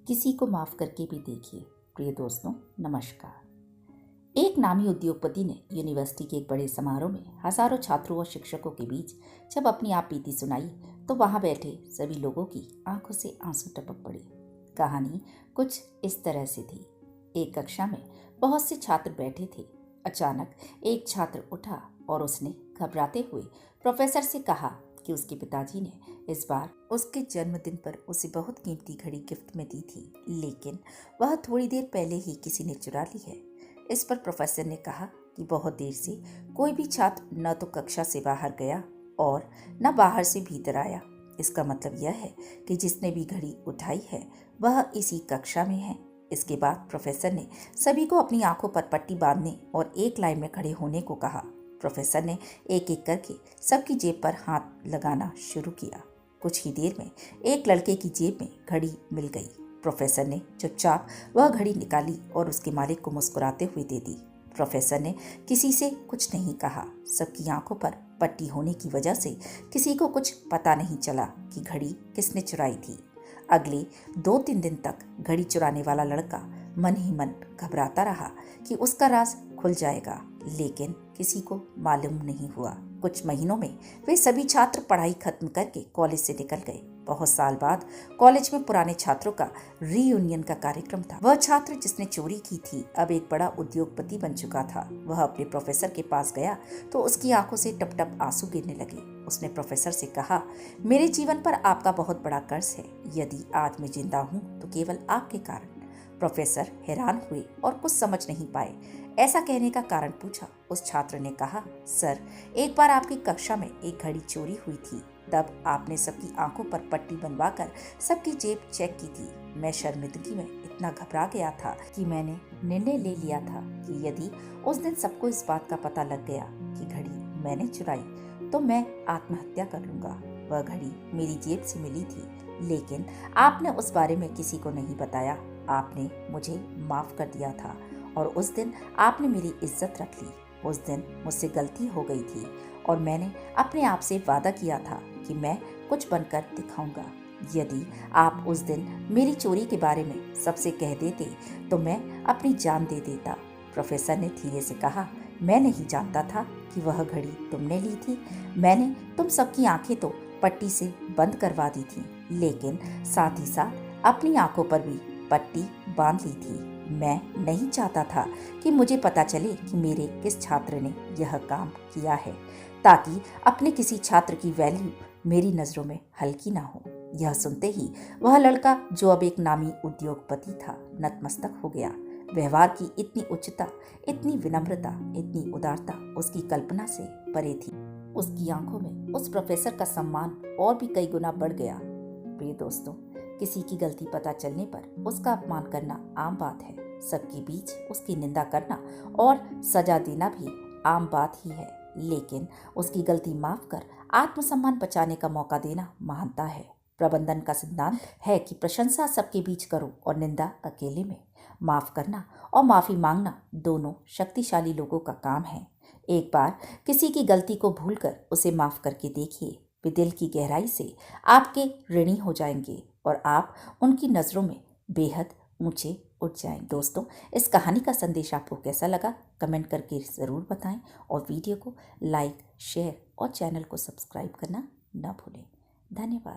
किसी को माफ करके भी देखिए। प्रिय दोस्तों, नमस्कार। एक नामी उद्योगपति ने यूनिवर्सिटी के एक बड़े समारोह में हजारों छात्रों और शिक्षकों के बीच जब अपनी आप बीती सुनाई तो वहां बैठे सभी लोगों की आंखों से आंसू टपक पड़े। कहानी कुछ इस तरह से थी। एक कक्षा में बहुत से छात्र बैठे थे। अचानक एक छात्र उठा और उसने घबराते हुए प्रोफेसर से कहा कि उसके पिताजी ने इस बार उसके जन्मदिन पर उसे बहुत कीमती घड़ी गिफ्ट में दी थी, लेकिन वह थोड़ी देर पहले ही किसी ने चुरा ली है। इस पर प्रोफेसर ने कहा कि बहुत देर से कोई भी छात्र न तो कक्षा से बाहर गया और न बाहर से भीतर आया। इसका मतलब यह है कि जिसने भी घड़ी उठाई है वह इसी कक्षा में है। इसके बाद प्रोफेसर ने सभी को अपनी आंखों पर पट्टी बांधने और एक लाइन में खड़े होने को कहा। प्रोफेसर ने एक एक करके सबकी जेब पर हाथ लगाना शुरू किया। कुछ ही देर में एक लड़के की जेब में घड़ी मिल गई। प्रोफेसर ने चुपचाप वह घड़ी निकाली और उसके मालिक को मुस्कुराते हुए दे दी। प्रोफेसर ने किसी से कुछ नहीं कहा। सबकी आंखों पर पट्टी होने की वजह से किसी को कुछ पता नहीं चला कि घड़ी किसने चुराई थी। अगले 2-3 दिन तक घड़ी चुराने वाला लड़का मन ही मन घबराता रहा कि उसका राज खुल जाएगा, लेकिन किसी को मालूम नहीं हुआ। कुछ महीनों में वे सभी छात्र पढ़ाई खत्म करके कॉलेज से निकल गए। बहुत साल बाद कॉलेज में पुराने छात्रों का रीयूनियन का कार्यक्रम था। वह छात्र जिसने चोरी की थी अब एक बड़ा उद्योगपति बन चुका था। वह अपने प्रोफेसर के पास गया तो उसकी आंखों से टप टप आंसू गिरने लगे। उसने प्रोफेसर से कहा, मेरे जीवन पर आपका बहुत बड़ा कर्ज है। यदि आज मैं जिंदा हूँ तो केवल आपके कारण। प्रोफेसर हैरान हुए और कुछ समझ नहीं पाए। ऐसा कहने का कारण पूछा। उस छात्र ने कहा, सर, एक बार आपकी कक्षा में एक घड़ी चोरी हुई थी। तब आपने सबकी आंखों पर पट्टी बनवाकर सबकी जेब चेक की थी। मैं शर्मिंदगी में इतना घबरा गया था कि मैंने निर्णय ले लिया था कि यदि उस दिन सबको इस बात का पता लग गया कि घड़ी मैंने चुराई तो मैं आत्महत्या कर लूंगा। वह घड़ी मेरी जेब से मिली थी, लेकिन आपने उस बारे में किसी को नहीं बताया। आपने मुझे माफ कर दिया था और उस दिन आपने मेरी इज्जत रख ली। उस दिन मुझसे गलती हो गई थी और मैंने अपने आप से वादा किया था कि मैं कुछ बनकर दिखाऊंगा। यदि आप उस दिन मेरी चोरी के बारे में सबसे कह देते तो मैं अपनी जान दे देता। प्रोफेसर ने धीरे से कहा, मैं नहीं जानता था कि वह घड़ी तुमने ली थी। मैंने तुम सबकी आंखें तो पट्टी से बंद करवा दी थी, लेकिन साथ ही साथ अपनी आंखों पर भी पट्टी बांध ली थी। मैं नहीं चाहता था कि मुझे पता चले कि मेरे किस छात्र ने यह काम किया है, ताकि अपने किसी छात्र की वैल्यू मेरी नजरों में हल्की ना हो। यह सुनते ही वह लड़का, जो अब एक नामी उद्योगपति था, नतमस्तक हो गया। व्यवहार की इतनी उच्चता, इतनी विनम्रता, इतनी उदारता उसकी कल्पना से परे थी। उसकी आंखों में उस प्रोफेसर का सम्मान और भी कई गुना बढ़ गया। प्रिय दोस्तों, किसी की गलती पता चलने पर उसका अपमान करना आम बात है। सबके बीच उसकी निंदा करना और सजा देना भी आम बात ही है, लेकिन उसकी गलती माफ कर आत्मसम्मान बचाने का मौका देना महानता है। प्रबंधन का सिद्धांत है कि प्रशंसा सबके बीच करो और निंदा अकेले में। माफ करना और माफी मांगना दोनों शक्तिशाली लोगों का काम है। एक बार किसी की गलती को भूलकर उसे माफ करके देखिए। वे दिल की गहराई से आपके ऋणी हो जाएंगे और आप उनकी नजरों में बेहद ऊंचे उठ जाएंगे। दोस्तों, इस कहानी का संदेश आपको कैसा लगा कमेंट करके ज़रूर बताएं और वीडियो को लाइक, शेयर और चैनल को सब्सक्राइब करना न भूलें। धन्यवाद।